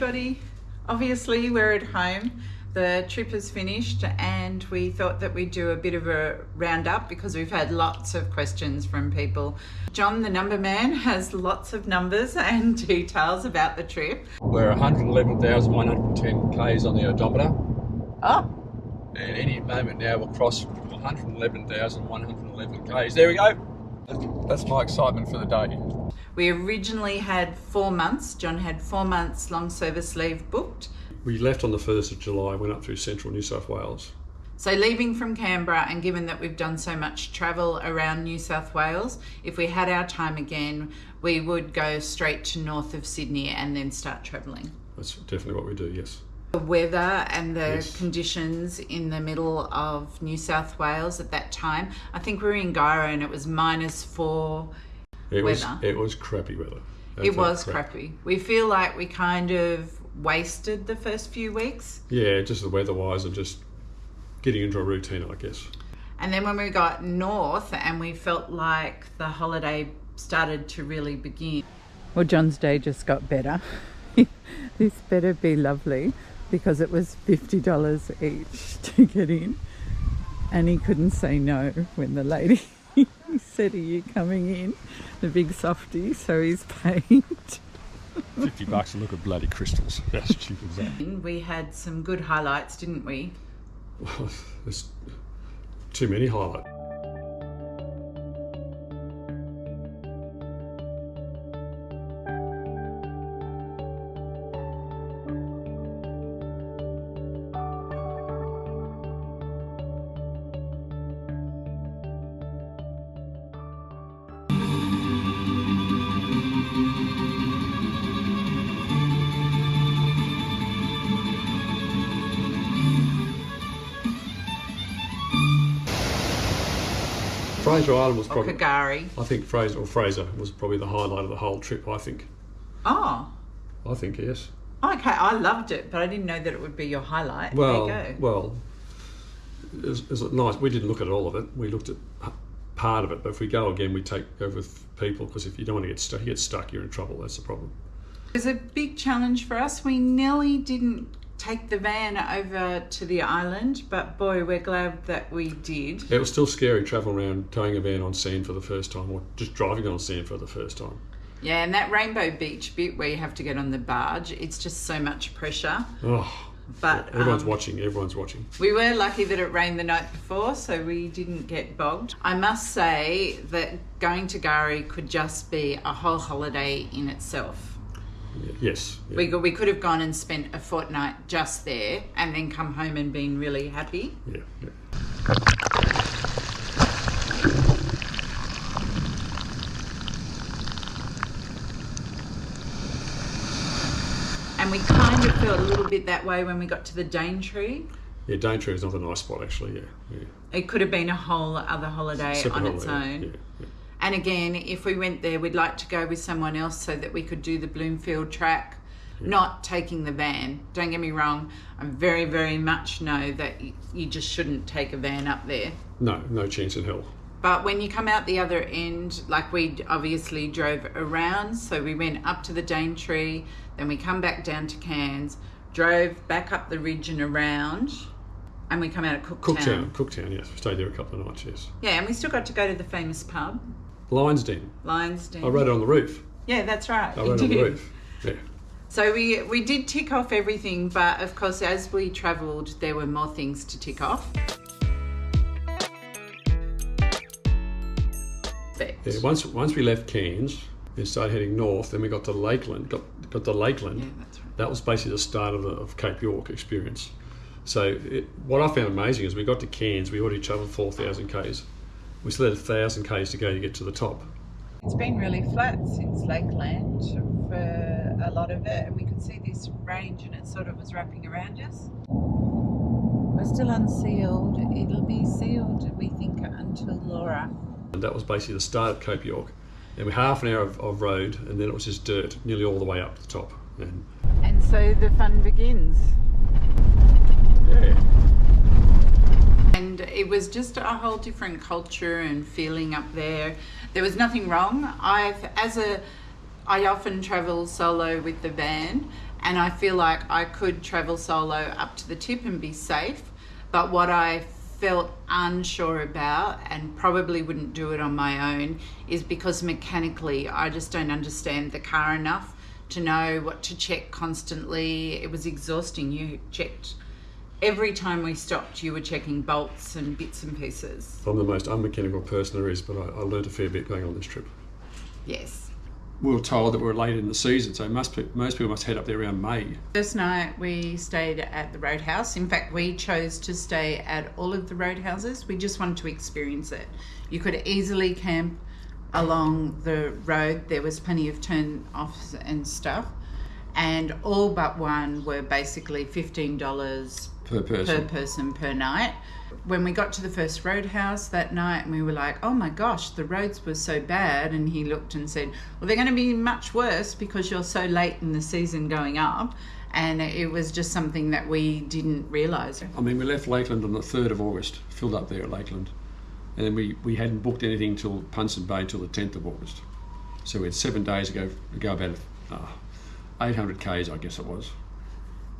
everybody. Obviously we're at home. The trip is finished and we thought that we'd do a bit of a roundup because we've had lots of questions from people. John, the number man, has lots of numbers and details about the trip. We're 111,110 Ks on the odometer. Oh. And any moment now we'll cross 111,111 Ks. There we go. That's my excitement for the day. We originally had 4 months. John had 4 months long service leave booked. We left on the 1st of July, went up through central New South Wales. So leaving from Canberra, and given that we've done so much travel around New South Wales, if we had our time again, we would go straight to north of Sydney and then start travelling. That's definitely what we do, yes. The weather and the conditions in the middle of New South Wales at that time, I think we were in Gyro and it was -4 weather. It was crappy weather. It was crappy. We feel like we kind of wasted the first few weeks. Yeah, just the weather-wise and just getting into a routine, I guess. And then when we got north and we felt like the holiday started to really begin. Well, John's day just got better. This better be lovely because it was $50 each to get in. And he couldn't say no when the lady said, "Are you coming in?" The big softie, so he's paid. $50 to look at bloody crystals. How stupid is that? We had some good highlights, didn't we? Well, there's too many highlights. Fraser Island was probably... Kagari. I think Fraser was probably the highlight of the whole trip, I think. Oh. I think, yes. Okay, I loved it, but I didn't know that it would be your highlight. There you go. Well, it was nice. We didn't look at all of it. We looked at part of it, but if we go again, we go with people, because if you don't want to get stuck, you're in trouble. That's the problem. It was a big challenge for us. We nearly didn't take the van over to the island, but boy, we're glad that we did. It was still scary travelling around towing a van on sand for the first time, or just driving on sand for the first time. Yeah, and that Rainbow Beach bit where you have to get on the barge, it's just so much pressure. Oh, but everyone's watching. We were lucky that it rained the night before, so we didn't get bogged. I must say that going to Gari could just be a whole holiday in itself. Yes. Yeah. We could have gone and spent a fortnight just there and then come home and been really happy. Yeah. And we kind of felt a little bit that way when we got to the Daintree. Yeah, Daintree is not a nice spot, actually, yeah. It could have been a whole other holiday on its own. Yeah. And again, if we went there, we'd like to go with someone else so that we could do the Bloomfield track, not taking the van. Don't get me wrong, I very, very much know that you just shouldn't take a van up there. No chance in hell. But when you come out the other end, like we obviously drove around, so we went up to the Daintree, then we come back down to Cairns, drove back up the ridge and around, and we come out at Cooktown. Cooktown, yes. We stayed there a couple of nights, yes. Yeah, and we still got to go to the famous pub. Lion's Den. I wrote it on the roof. Yeah, that's right. I wrote it on the roof, yeah. So we did tick off everything, but of course as we travelled there were more things to tick off. Yeah, once we left Cairns and started heading north, then we got to Lakeland. Got to Lakeland. Yeah, that's right. That was basically the start of Cape York experience. So what I found amazing is we got to Cairns, we already travelled 4,000 Ks. We still had 1,000 Ks to go to get to the top. It's been really flat since Lakeland for a lot of it, and we could see this range and it sort of was wrapping around us. We're still unsealed. It'll be sealed, we think, until Laura. And that was basically the start of Cape York. And we half an hour of road, and then it was just dirt, nearly all the way up to the top. And so the fun begins. Yeah. And it was just a whole different culture and feeling up there. There was nothing wrong. I often travel solo with the van, and I feel like I could travel solo up to the tip and be safe. But what I felt unsure about, and probably wouldn't do it on my own, is because mechanically I just don't understand the car enough to know what to check constantly. It was exhausting. You checked every time we stopped, you were checking bolts and bits and pieces. I'm the most unmechanical person there is, but I learned a fair bit going on this trip. Yes. We were told that we were late in the season, so most people must head up there around May. First night we stayed at the Roadhouse. In fact, we chose to stay at all of the roadhouses. We just wanted to experience it. You could easily camp along the road. There was plenty of turn-offs and stuff. And all but one were basically $15 Per person per night. When we got to the first roadhouse that night, and we were like, oh my gosh, the roads were so bad, and he looked and said, well, they're going to be much worse because you're so late in the season going up. And it was just something that we didn't realise. I mean, we left Lakeland on the 3rd of August, filled up there at Lakeland, and then we hadn't booked anything till Punson Bay till the 10th of August. So we had 7 days to go about 800 k's, I guess it was.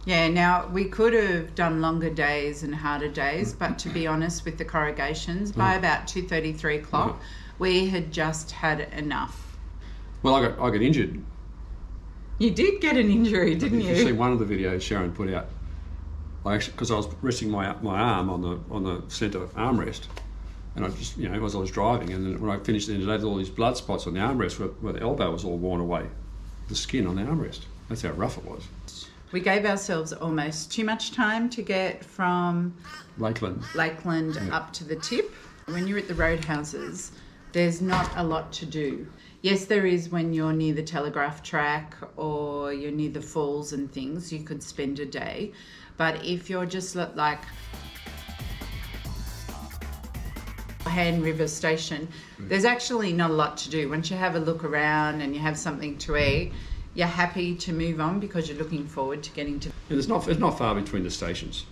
Yeah, now we could have done longer days and harder days, but to be honest, with the corrugations, by about 2:30, 3 o'clock, we had just had enough. Well, I got injured. You did get an injury, didn't you? You've seen one of the videos Sharon put out. Because I was resting my arm on the centre armrest, and I just, as I was driving, and then when I finished, it had all these blood spots on the armrest where the elbow was all worn away, the skin on the armrest. That's how rough it was. We gave ourselves almost too much time to get from Lakeland up to the tip. When you're at the roadhouses, there's not a lot to do. Yes, there is when you're near the telegraph track or you're near the falls and things, you could spend a day. But if you're just like Hand River Station, there's actually not a lot to do. Once you have a look around and you have something to eat, you're happy to move on because you're looking forward to getting to... Yeah, it's not far between the stations.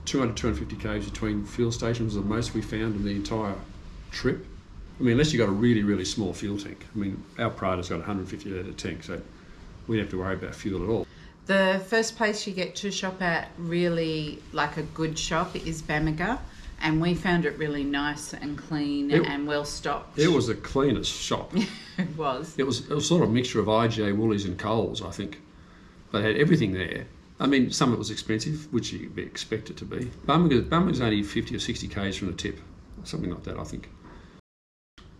250 k's between fuel stations was the most we found in the entire trip. I mean, unless you've got a really, really small fuel tank. I mean, our Prada's got a 150 litre tank, so we don't have to worry about fuel at all. The first place you get to shop at, really like a good shop, is Bamaga. And we found it really nice and clean and well stocked. It was the cleanest shop. It was. It was sort of a mixture of IGA, Woolies and Coles, I think. They had everything there. I mean, some of it was expensive, which you'd expect it to be. Bamaga's only 50 or 60 k's from the tip, something like that, I think.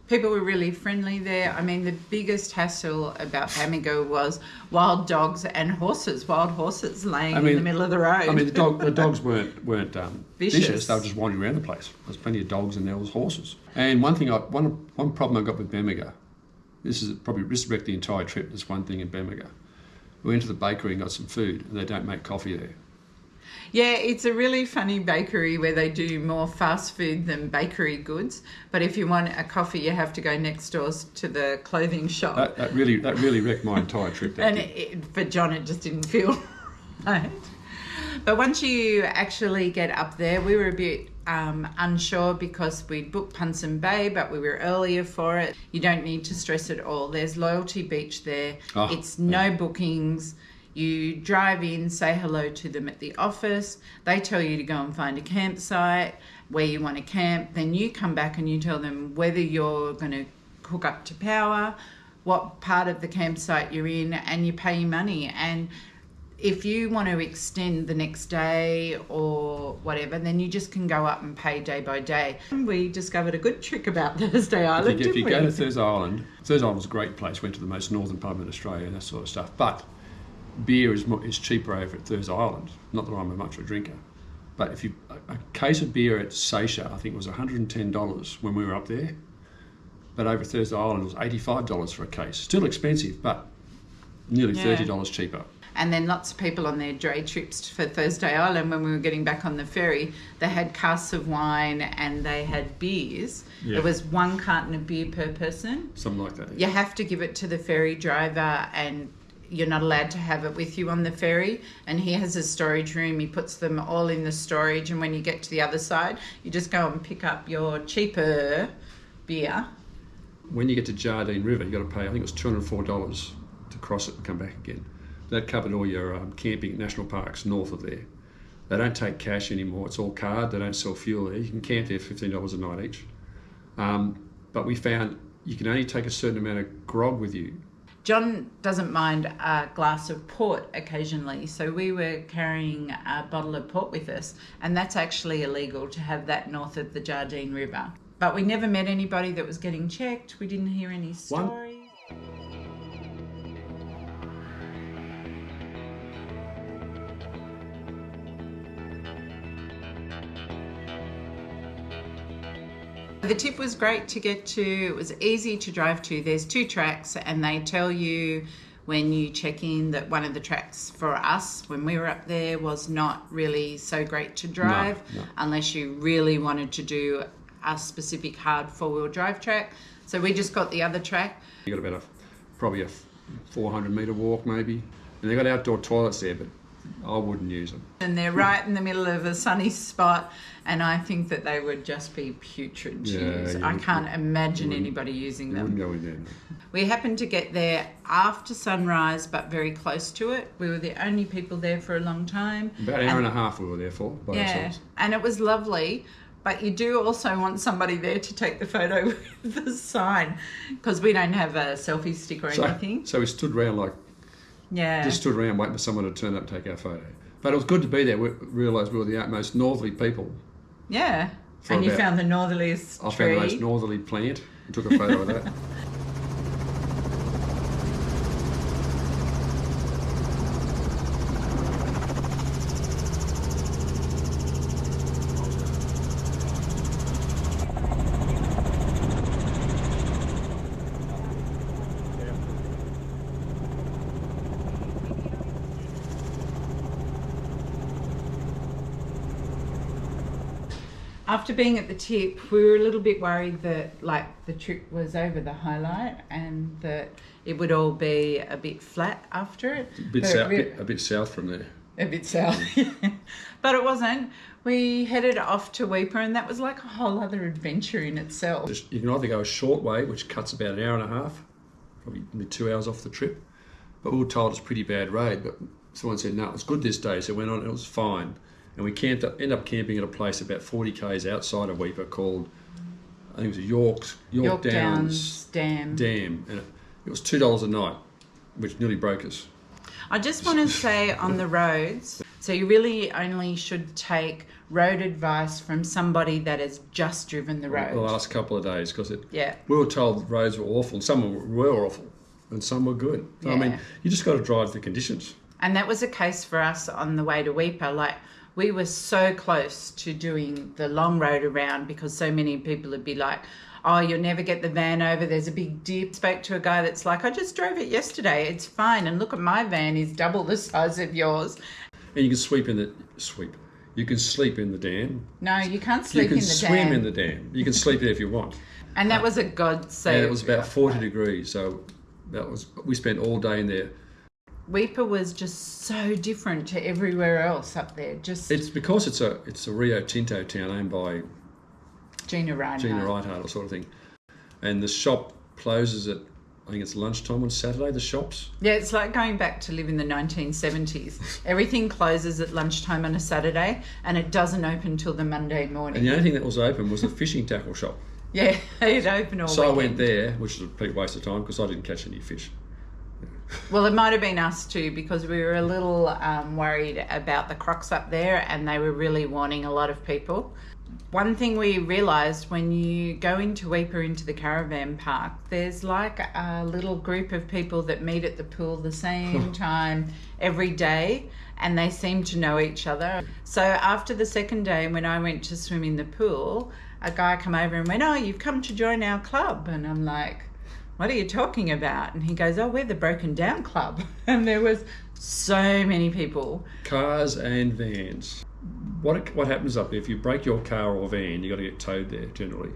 People were really friendly there. I mean, the biggest hassle about Bamaga was wild dogs and wild horses laying in the middle of the road. I mean, the dogs weren't vicious. They were just wandering around the place. There's plenty of dogs and there was horses. And one problem I got with Bamaga, this wrecked the entire trip. This one thing in Bamaga. We went to the bakery and got some food, and they don't make coffee there. Yeah, it's a really funny bakery where they do more fast food than bakery goods. But if you want a coffee, you have to go next door to the clothing shop. That really wrecked my entire trip. For John, it just didn't feel right. But once you actually get up there, we were a bit unsure because we'd booked Punson Bay, but we were earlier for it. You don't need to stress at all. There's Loyalty Beach there. It's no bookings. You drive in, say hello to them at the office. They tell you to go and find a campsite where you want to camp. Then you come back and you tell them whether you're going to hook up to power, what part of the campsite you're in, and you pay money. And if you want to extend the next day or whatever, then you just can go up and pay day by day. We discovered a good trick about Thursday Island, if you go to Thursday Island was a great place. Went to the most northern pub in Australia and that sort of stuff. But beer is cheaper over at Thursday Island. Not that I'm much of a drinker, but a case of beer at Seisha, I think, was $110 when we were up there. But over Thursday Island, it was $85 for a case. Still expensive, but nearly $30 cheaper. And then lots of people on their dray trips for Thursday Island, when we were getting back on the ferry, they had casks of wine and they had beers. Yeah. It was 1 carton of beer per person. Something like that. You have to give it to the ferry driver, and you're not allowed to have it with you on the ferry. And he has a storage room. He puts them all in the storage, and when you get to the other side, you just go and pick up your cheaper beer. When you get to Jardine River, you got to pay, I think it was $204 to cross it and come back again. That covered all your camping national parks north of there. They don't take cash anymore. It's all card. They don't sell fuel there. You can camp there for $15 a night each. But we found you can only take a certain amount of grog with you. John doesn't mind a glass of port occasionally, so we were carrying a bottle of port with us, and that's actually illegal to have that north of the Jardine River. But we never met anybody that was getting checked. We didn't hear any stories. The tip was great to get to. It was easy to drive to. There's 2 tracks, and they tell you when you check in that one of the tracks for us when we were up there was not really so great to drive unless you really wanted to do a specific hard 4-wheel drive track. So we just got the other track. You got about probably a 400 metre walk maybe, and they got outdoor toilets there, but I wouldn't use them. And they're right in the middle of a sunny spot, and I think that they would just be putrid to use. I can't imagine anybody using them. Wouldn't go in there. No. We happened to get there after sunrise, but very close to it. We were the only people there for a long time. About an hour and a half we were there for, by ourselves. And it was lovely. But you do also want somebody there to take the photo with the sign, because we don't have a selfie stick or anything. So we stood around just stood around waiting for someone to turn up and take our photo. But it was good to be there. We realised we were the most northerly people. Yeah, and you found the northerliest tree. I found the most northerly plant and took a photo of that. After being at the tip, we were a little bit worried that the trip was over the highlight and that it would all be a bit flat after it. A bit south from there. A bit south, but it wasn't. We headed off to Weeper, and that was like a whole other adventure in itself. You can either go a short way, which cuts about an hour and a half, probably 2 hours off the trip, but we were told it's a pretty bad road, but someone said, no, it was good this day, so we went on, it was fine. And we ended up camping at a place about 40 k's outside of Weeper called, I think it was York Downs Dam. And it was $2 a night, which nearly broke us. I just want to say on the roads, so you really only should take road advice from somebody that has just driven the road. The last couple of days, because we were told the roads were awful, and some were awful, and some were good. Yeah. I mean, you just got to drive the conditions. And that was a case for us on the way to Weeper. We were so close to doing the long road around because so many people would be like, oh, you'll never get the van over, there's a big dip. Spoke to a guy that's like, I just drove it yesterday, it's fine, and look at my van is double the size of yours. And you can you can sleep in the dam. No, you can't sleep in the dam. You can swim in the dam. You can sleep there if you want. And that was a godsend. And it was about 40 degrees, so we spent all day in there. Weeper was just so different to everywhere else up there. It's because it's a Rio Tinto town owned by Gina Reinhardt sort of thing, and the shop closes at, I think it's lunchtime on Saturday. The shops. Yeah, it's like going back to live in the 1970s. Everything closes at lunchtime on a Saturday, and it doesn't open till the Monday morning. And the only thing that was open was the fishing tackle shop. Yeah, it opened all So weekend. I went there, which was a complete waste of time because I didn't catch any fish. Well, it might have been us too, because we were a little worried about the crocs up there, and they were really warning a lot of people. One thing we realised when you go into Weeper, into the caravan park, there's like a little group of people that meet at the pool the same time every day, and they seem to know each other. So after the second day, when I went to swim in the pool, a guy came over and went, oh, you've come to join our club. And I'm like, what are you talking about? And he goes, oh, we're the Broken Down Club. And there was so many people. Cars and vans. What happens up there, if you break your car or van, you've got to get towed there generally.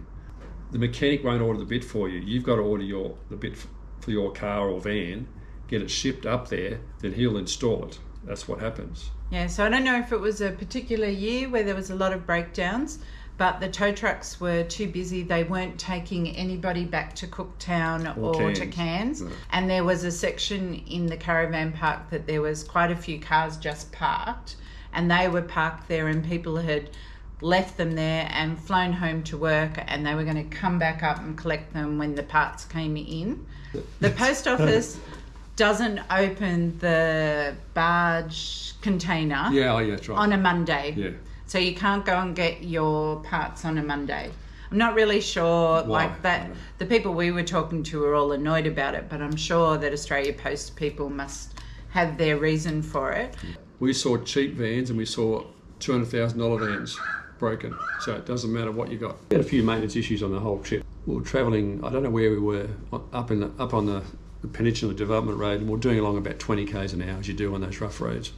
The mechanic won't order the bit for you. You've got to order the bit for your car or van, get it shipped up there, then he'll install it. That's what happens. Yeah, so I don't know if it was a particular year where there was a lot of breakdowns, but the tow trucks were too busy. They weren't taking anybody back to Cooktown or to Cairns. No. And there was a section in the caravan park that there was quite a few cars just parked, and they were parked there, and people had left them there and flown home to work, and they were going to come back up and collect them when the parts came in. The post office doesn't open the barge container That's right. on a Monday. Yeah. So you can't go and get your parts on a Monday. I'm not really sure, Why? like that. The people we were talking to were all annoyed about it, but I'm sure that Australia Post people must have their reason for it. We saw cheap vans and we saw $200,000 vans broken. So it doesn't matter what you got. We had a few maintenance issues on the whole trip. We were travelling, I don't know where we were, up on the Peninsula Development Road, and we were doing along about 20 k's an hour as you do on those rough roads.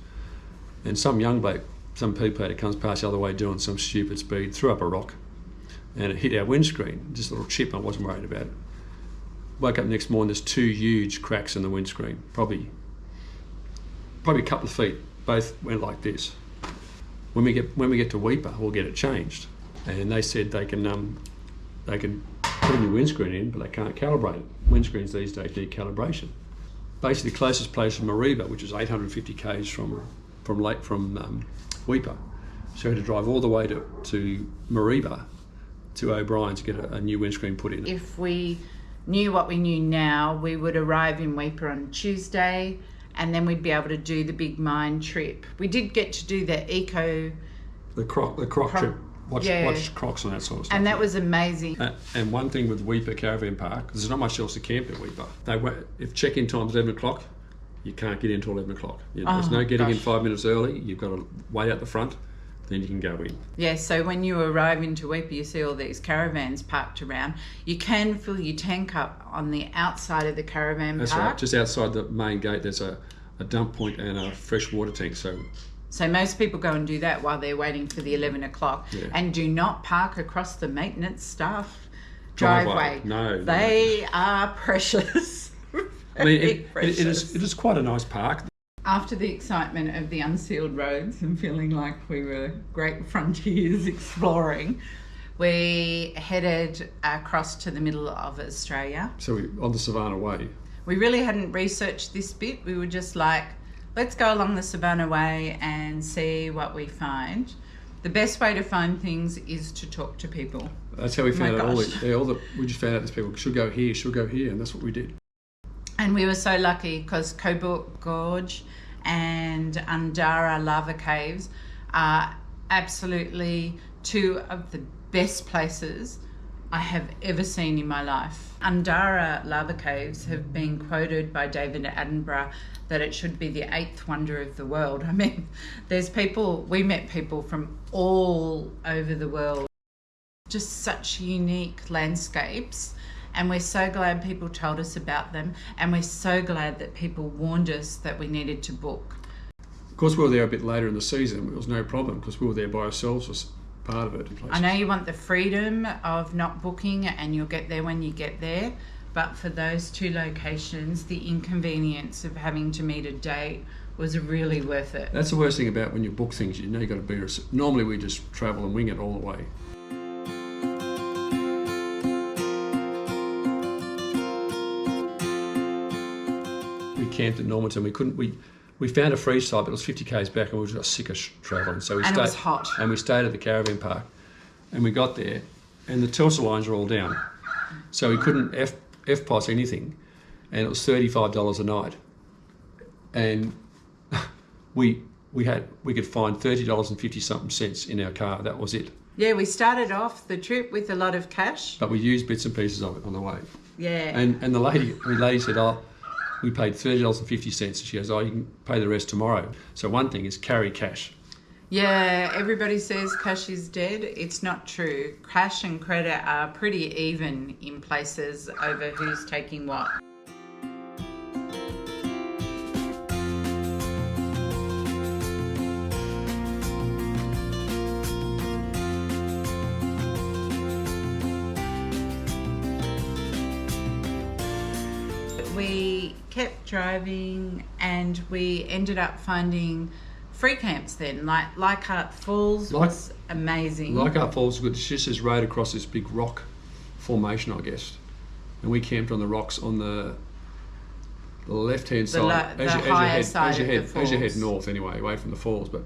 And some young bloke, some people that comes past the other way doing some stupid speed, threw up a rock and it hit our windscreen. Just a little chip, I wasn't worried about it. Woke up the next morning, there's 2 huge cracks in the windscreen, probably a couple of feet, both went like this. When we get to Weipa, we'll get it changed. And they said they can put a new windscreen in, but they can't calibrate it. Windscreens these days need calibration. Basically, the closest place is Mariba, which is 850 k's from Weipa. So we had to drive all the way to Mariba to O'Brien to get a new windscreen put in. If we knew what we knew now, we would arrive in Weipa on Tuesday, and then we'd be able to do the big mine trip. We did get to do the croc trip. Watch crocs and that sort of stuff. And that was amazing. And one thing with Weipa Caravan Park, there's not much else to camp at Weipa. If check-in time's 11 o'clock, you can't get in until 11 o'clock. There's no getting in 5 minutes early. You've got to wait out the front, then you can go in. Yeah, so when you arrive into Weipa, you see all these caravans parked around. You can fill your tank up on the outside of the caravan That's park. right. Just outside the main gate, there's a dump point and a fresh water tank. So most people go and do that while they're waiting for the 11 o'clock, and do not park across the maintenance staff driveway. No. They are precious. I mean, it is quite a nice park. After the excitement of the unsealed roads and feeling like we were great frontiers exploring, we headed across to the middle of Australia. So on the Savannah Way. We really hadn't researched this bit. We were just like, let's go along the Savannah Way and see what we find. The best way to find things is to talk to people. That's how we found out. We just found out these people should go here, and that's what we did. And we were so lucky because Coburg Gorge and Undara lava caves are absolutely 2 of the best places I have ever seen in my life. Undara lava caves have been quoted by David Attenborough that it should be the 8th wonder of the world. I mean, we met people from all over the world. Just such unique landscapes. And we're so glad people told us about them, and we're so glad that people warned us that we needed to book. Of course, we were there a bit later in the season. It was no problem because we were there by ourselves as part of it. I know you want the freedom of not booking and you'll get there when you get there, but for those 2 locations, the inconvenience of having to meet a date was really worth it. That's the worst thing about when you book things. You know you've got to be... Normally we just travel and wing it all the way. Camped at Normanton. We found a free site, but it was 50 k's back, and we just got sick of travelling. So it was hot. And we stayed at the caravan park, and we got there, and the Telstra lines were all down, so we couldn't FPOS anything, and it was $35 a night, and we could find $30.50 in our car. That was it. Yeah, we started off the trip with a lot of cash, but we used bits and pieces of it on the way. Yeah. And the lady said, we paid $30.50. She goes, you can pay the rest tomorrow. So one thing is carry cash. Yeah, everybody says cash is dead. It's not true. Cash and credit are pretty even in places over who's taking what. We kept driving and we ended up finding free camps then? Like Leichhardt Falls was amazing. Leichhardt Falls, it's just this road across this big rock formation, I guess. And we camped on the rocks on the left-hand side, as you head north anyway, away from the falls. But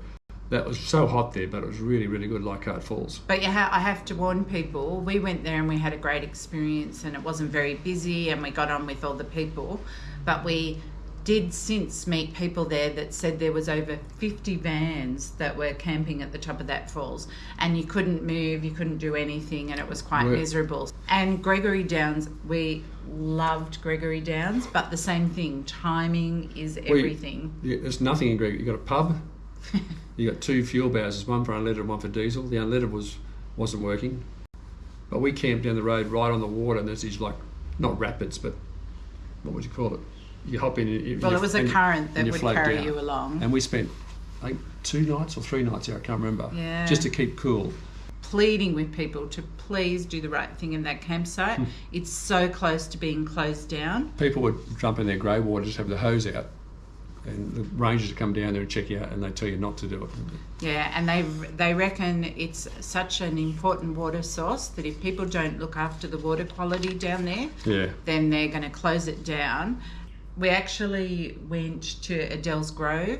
that was so hot there, but it was really, really good, Leichhardt Falls. But I have to warn people, we went there and we had a great experience, and it wasn't very busy, and we got on with all the people. But we did since meet people there that said there was over 50 vans that were camping at the top of that falls, and you couldn't move, you couldn't do anything, and it was quite miserable. And Gregory Downs, we loved Gregory Downs, but the same thing, timing is everything. There's nothing in Gregory. You got a pub, you got 2 fuel bowsers, one for unleaded and one for diesel. The unleaded wasn't working, but we camped down the road right on the water, and there's these, like, not rapids, but what would you call it? You hop in. It was a current that would carry down. You along. And we spent, I think, 2 nights or 3 nights there, I can't remember, just to keep cool. Pleading with people to please do the right thing in that campsite. It's so close to being closed down. People would jump in their grey water, just have the hose out, and the rangers would come down there and check you out, and they tell you not to do it. Yeah, and they reckon it's such an important water source that if people don't look after the water quality down there, then they're going to close it down. We actually went to Adele's Grove,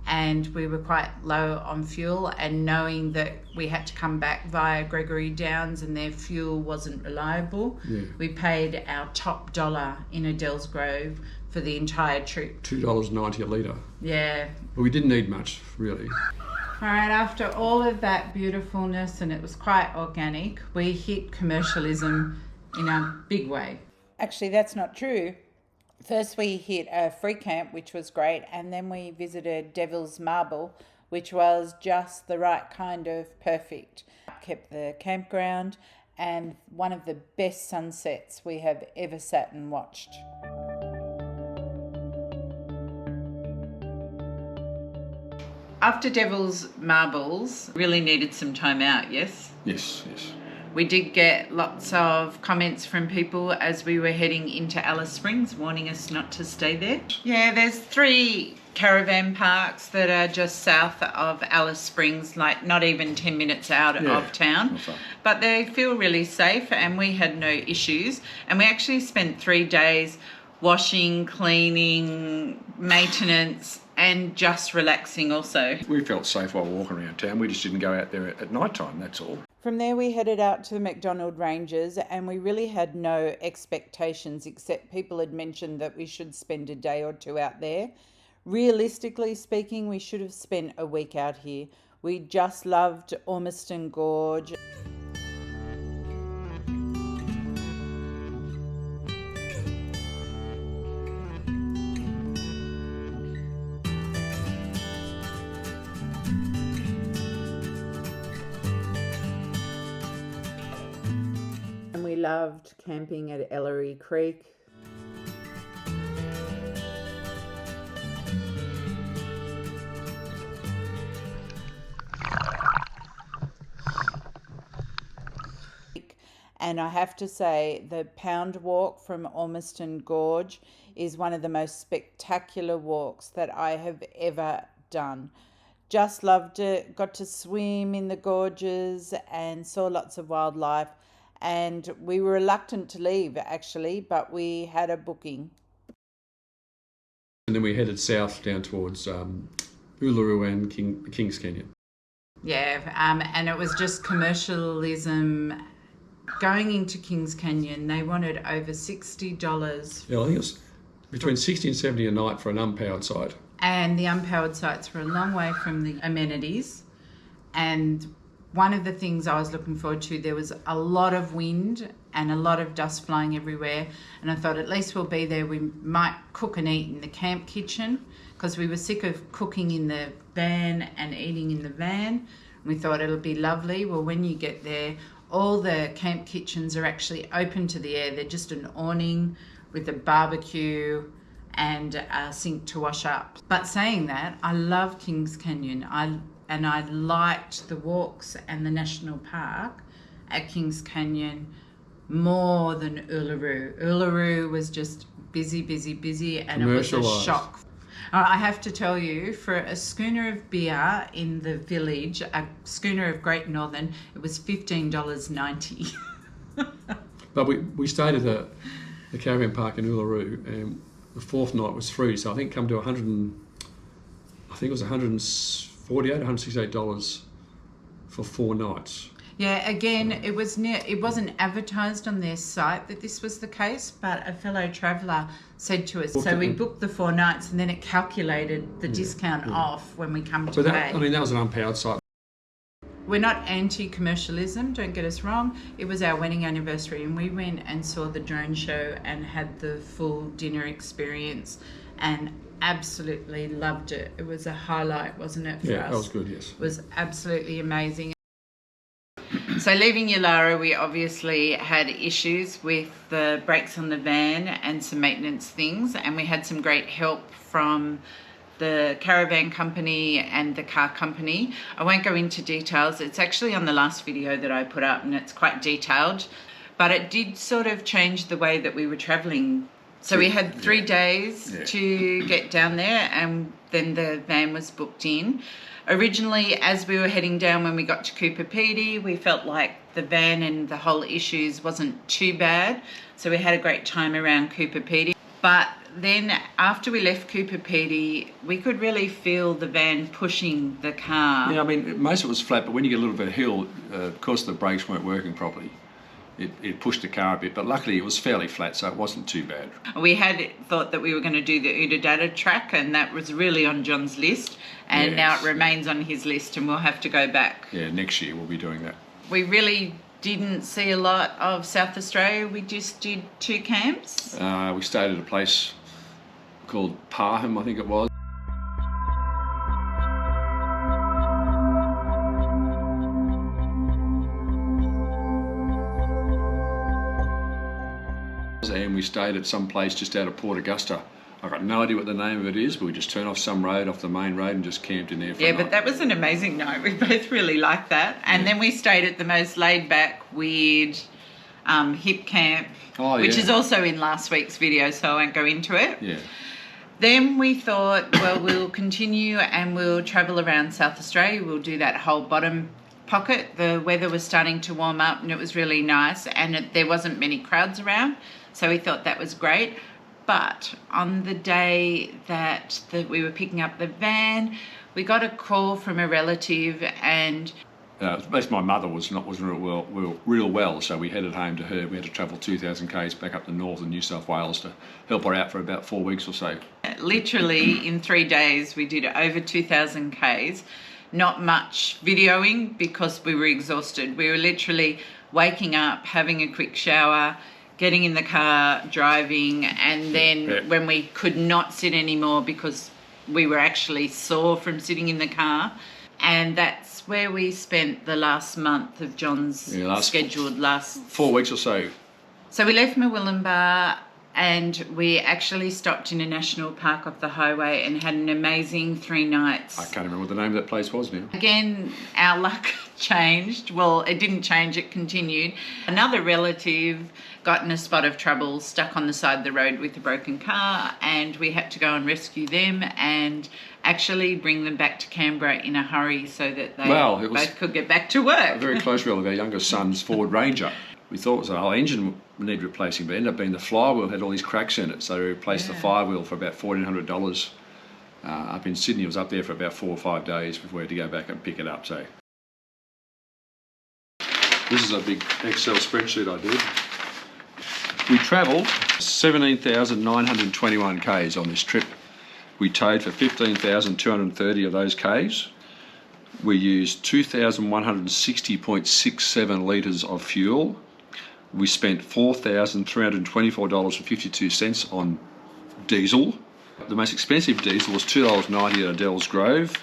and we were quite low on fuel, and knowing that we had to come back via Gregory Downs and their fuel wasn't reliable, we paid our top dollar in Adele's Grove for the entire trip. $2.90 a litre. Yeah. But we didn't need much, really. All right, after all of that beautifulness, and it was quite organic, we hit commercialism in a big way. Actually, that's not true. First we hit a free camp, which was great, and then we visited Devil's Marble, which was just the right kind of perfect. Kept the campground, and one of the best sunsets we have ever sat and watched. After Devil's Marbles, really needed some time out, yes? Yes. We did get lots of comments from people as we were heading into Alice Springs, warning us not to stay there. Yeah, there's 3 caravan parks that are just south of Alice Springs, like not even 10 minutes out of town. But they feel really safe, and we had no issues. And we actually spent 3 days washing, cleaning, maintenance, and just relaxing also. We felt safe while walking around town. We just didn't go out there at night time, that's all. From there we headed out to the McDonald Ranges, and we really had no expectations, except people had mentioned that we should spend a day or 2 out there. Realistically speaking, we should have spent a week out here. We just loved Ormiston Gorge. We loved camping at Ellery Creek. And I have to say, the pound walk from Ormiston Gorge is one of the most spectacular walks that I have ever done. Just loved it, got to swim in the gorges and saw lots of wildlife. And we were reluctant to leave, actually, but we had a booking. And then we headed south down towards Uluru and Kings Canyon. Yeah, and it was just commercialism. Going into Kings Canyon, they wanted over $60. Yeah, I think it was between $60 and $70 a night for an unpowered site. And the unpowered sites were a long way from the amenities. And one of the things I was looking forward to, there was a lot of wind and a lot of dust flying everywhere. And I thought, at least we'll be there. We might cook and eat in the camp kitchen, because we were sick of cooking in the van and eating in the van. We thought it'll be lovely. Well, when you get there, all the camp kitchens are actually open to the air. They're just an awning with a barbecue and a sink to wash up. But saying that, I love Kings Canyon. I liked the walks and the national park at Kings Canyon more than Uluru. Uluru was just busy, and it was a shock. I have to tell you, for a schooner of beer in the village, a schooner of Great Northern, it was $15.90. But we stayed at the caravan park in Uluru, and the fourth night was free. So I think come to I think it was $148, $168 for 4 nights. Yeah, again, it wasn't advertised on their site that this was the case, but a fellow traveller said to us, so we booked the 4 nights and then it calculated the discount off when we come to pay. I mean, that was an unpowered site. We're not anti-commercialism, don't get us wrong. It was our wedding anniversary and we went and saw the drone show and had the full dinner experience and absolutely loved it. It was a highlight, wasn't it, for us? Yeah, that was good, yes. It was absolutely amazing. So leaving Yulara, we obviously had issues with the brakes on the van and some maintenance things, and we had some great help from the caravan company and the car company. I won't go into details. It's actually on the last video that I put up and it's quite detailed, but it did sort of change the way that we were traveling. So we had 3 days to get down there and then the van was booked in. Originally, as we were heading down when we got to Cooper Pedy, we felt like the van and the whole issues wasn't too bad. So we had a great time around Cooper Pedy. But then after we left Cooper Pedy, we could really feel the van pushing the car. Yeah, I mean, most of it was flat, but when you get a little bit of hill, of course the brakes weren't working properly. It pushed the car a bit, but luckily it was fairly flat, so it wasn't too bad. We had thought that we were going to do the Udadada track, and that was really on John's list, and now it remains on his list, and we'll have to go back. Yeah, next year we'll be doing that. We really didn't see a lot of South Australia. We just did 2 camps. We stayed at a place called Parham, I think it was. And we stayed at some place just out of Port Augusta. I've got no idea what the name of it is, but we just turned off some road, off the main road, and just camped in there for a night. But that was an amazing night. We both really liked that. And then we stayed at the most laid-back, weird hip camp, which is also in last week's video, so I won't go into it. Yeah. Then we thought, well, we'll continue and we'll travel around South Australia. We'll do that whole bottom pocket. The weather was starting to warm up and it was really nice, and there wasn't many crowds around. So we thought that was great. But on the day that we were picking up the van, we got a call from a relative, and basically my mother was real well, so we headed home to her. We had to travel 2,000 k's back up to northern New South Wales to help her out for about 4 weeks or so. Literally in 3 days we did over 2,000 k's. Not much videoing because we were exhausted. We were literally waking up, having a quick shower, getting in the car, driving, and then when we could not sit anymore because we were actually sore from sitting in the car. And that's where we spent the last month of John's scheduled last 4 weeks or so. So we left Murwillumbah and we actually stopped in a national park off the highway and had an amazing 3 nights. I can't remember what the name of that place was now. Again, our luck changed. Well, it didn't change, it continued. Another relative got in a spot of trouble, stuck on the side of the road with a broken car, and we had to go and rescue them and actually bring them back to Canberra in a hurry so that they both could get back to work. A very close relative, our youngest son's Ford Ranger. We thought it was the whole engine would need replacing, but it ended up being the flywheel had all these cracks in it, so we replaced the flywheel for about $1,400. Up in Sydney, it was up there for about 4 or 5 days before we had to go back and pick it up. So this is a big Excel spreadsheet I did. We travelled 17,921 k's on this trip. We towed for 15,230 of those k's. We used 2,160.67 litres of fuel. We spent $4,324.52 on diesel. The most expensive diesel was $2.90 at Adele's Grove.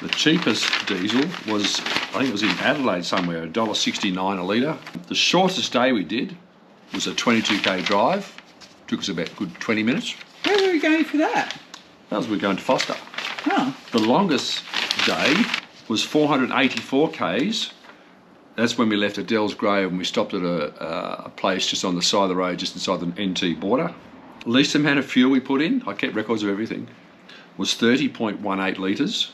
The cheapest diesel was, I think it was in Adelaide somewhere, $1.69 a litre. The shortest day we did was a 22k drive. Took us about a good 20 minutes. Where were we going for that? That was we were going to Foster. Oh. The longest day was 484 k's. That's when we left Adele's Grove and we stopped at a place just on the side of the road, just inside the NT border. Least amount of fuel we put in, I kept records of everything, was 30.18 litres,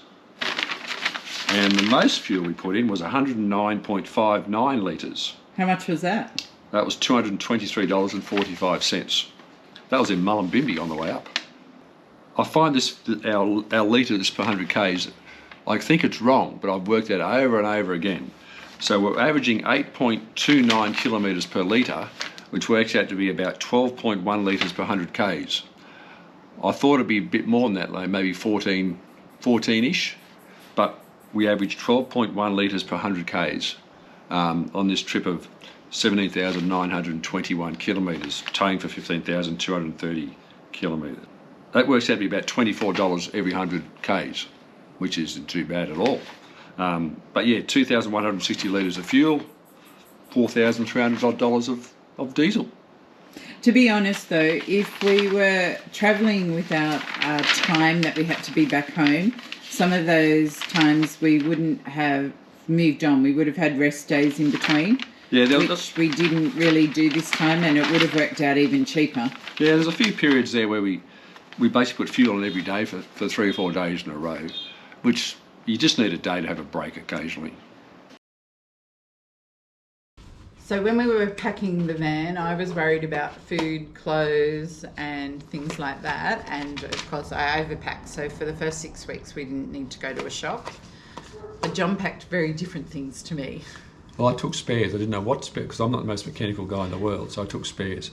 and the most fuel we put in was 109.59 litres. How much was that? That was $223.45. That was in Mullumbimby on the way up. I find this, our litres per 100 k's, I think it's wrong, but I've worked out over and over again. So we're averaging 8.29 kilometres per litre, which works out to be about 12.1 litres per 100 k's. I thought it'd be a bit more than that, like maybe 14-ish, but we averaged 12.1 litres per 100 k's on this trip of 17,921 kilometres, towing for 15,230 kilometres. That works out to be about $24 every 100 k's, which isn't too bad at all. But yeah, 2,160 litres of fuel, $4,300 of diesel. To be honest though, if we were travelling without time that we had to be back home, some of those times we wouldn't have moved on. We would have had rest days in between, which we didn't really do this time, and it would have worked out even cheaper. Yeah, there's a few periods there where we basically put fuel in every day for 3 or 4 days in a row, which you just need a day to have a break occasionally. So when we were packing the van, I was worried about food, clothes and things like that, and of course I overpacked. So for the first 6 weeks we didn't need to go to a shop. But John packed very different things to me. Well, I took spares. I didn't know what spares, because I'm not the most mechanical guy in the world, so I took spares.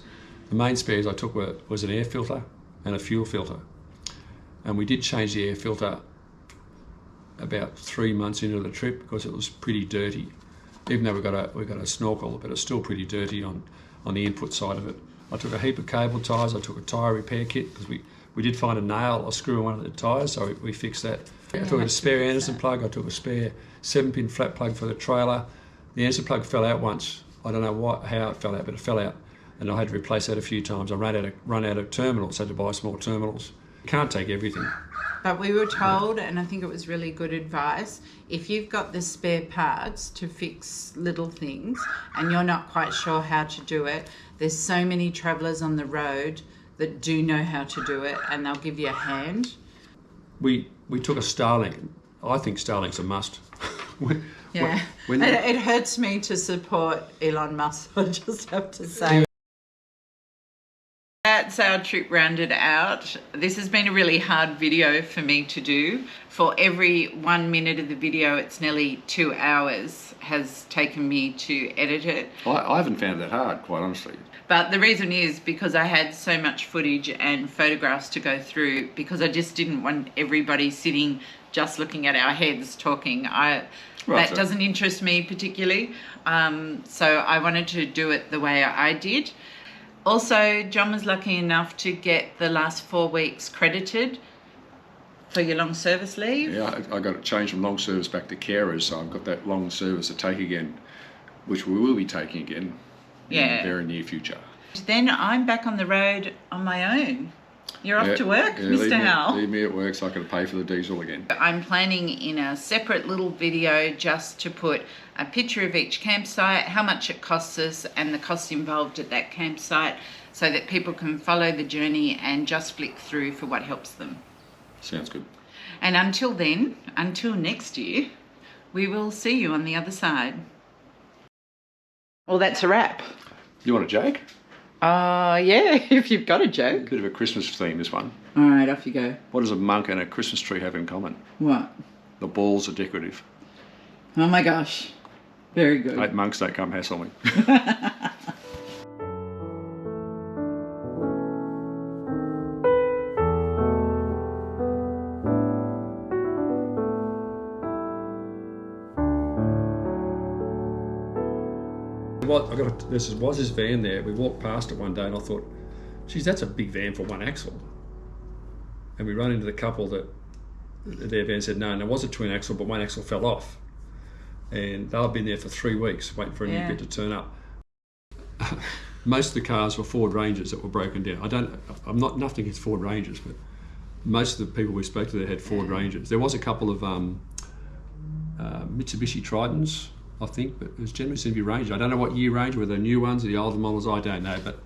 The main spares I took was an air filter and a fuel filter. And we did change the air filter about 3 months into the trip because it was pretty dirty. Even though we got a snorkel, but it's still pretty dirty on the input side of it. I took a heap of cable ties. I took a tyre repair kit because we did find a nail or screw in one of the tyres, so we fixed that. I took a spare Anderson plug. I took a spare 7-pin flat plug for the trailer. The Anderson plug fell out once. I don't know how it fell out, but it fell out, and I had to replace that a few times. I run out of terminals, had to buy small terminals. You can't take everything. But we were told, and I think it was really good advice, if you've got the spare parts to fix little things and you're not quite sure how to do it, there's so many travellers on the road that do know how to do it, and they'll give you a hand. We took a Starlink. I think Starlink's a must. It hurts me to support Elon Musk, I just have to say. That's our trip rounded out. This has been a really hard video for me to do. For every 1 minute of the video, it's nearly 2 hours has taken me to edit it. I haven't found that hard, quite honestly. But the reason is because I had so much footage and photographs to go through, because I just didn't want everybody sitting just looking at our heads talking. That doesn't interest me particularly. So I wanted to do it the way I did. Also, John was lucky enough to get the last 4 weeks credited for your long service leave. Yeah, I got it changed from long service back to carers, so I've got that long service to take again, which we will be taking again in the very near future. Then I'm back on the road on my own. You're off to work, Mr. Howell. Leave me at work so I can pay for the diesel again. I'm planning in a separate little video just to put a picture of each campsite, how much it costs us and the costs involved at that campsite, so that people can follow the journey and just flick through for what helps them. Sounds good. And until then, until next year, we will see you on the other side. Well, that's a wrap. You want a joke? Yeah, if you've got a joke. Bit of a Christmas theme, this one. All right, off you go. What does a monk and a Christmas tree have in common? What? The balls are decorative. Oh my gosh. Very good. 8 monks don't come hassle me. Was this van there. We walked past it one day and I thought, geez, that's a big van for one axle. And we run into the couple that their van said, no, there was a twin axle, but one axle fell off. And they've been there for 3 weeks waiting for a new bit to turn up. Most of the cars were Ford Rangers that were broken down. I'm not nothing against Ford Rangers, but most of the people we spoke to there had Ford Rangers. There was a couple of Mitsubishi Tritons, I think, but it was generally seemed to be Ranger. I don't know what year Ranger, whether they're new ones or the older models, I don't know, but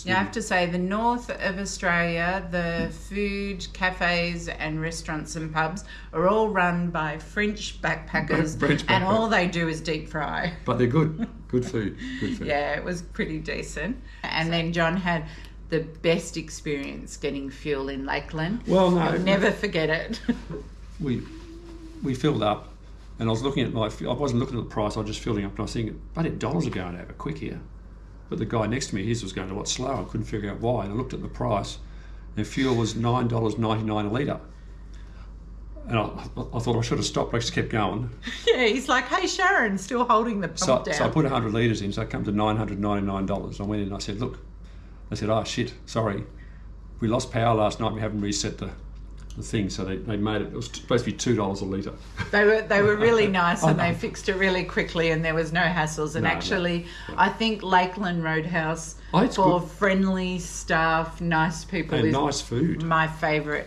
Yeah, I have to say, the north of Australia, the food, cafes and restaurants and pubs are all run by French backpackers, and all they do is deep fry. But they're good. Good food. Good food. Yeah, it was pretty decent. And then John had the best experience getting fuel in Lakeland. Well, no. I'll never forget it. We filled up, and I was looking at I wasn't looking at the price, I was just filling up, and I was thinking, bloody dollars are going over quick here. But the guy next to me, his was going a lot slower. I couldn't figure out why. And I looked at the price, and fuel was $9.99 a litre. And I thought I should have stopped, but I just kept going. Yeah, he's like, hey, Sharon, still holding the pump down. So I put 100 litres in, so I come to $999. I went in and I said, look, they said, oh shit, sorry. We lost power last night, we haven't reset the thing, so they made it was supposed to be $2 a litre. They were really nice, and they fixed it really quickly, and there was no hassles. And I think Lakeland Roadhouse, for friendly staff, nice people, and is nice food. my favourite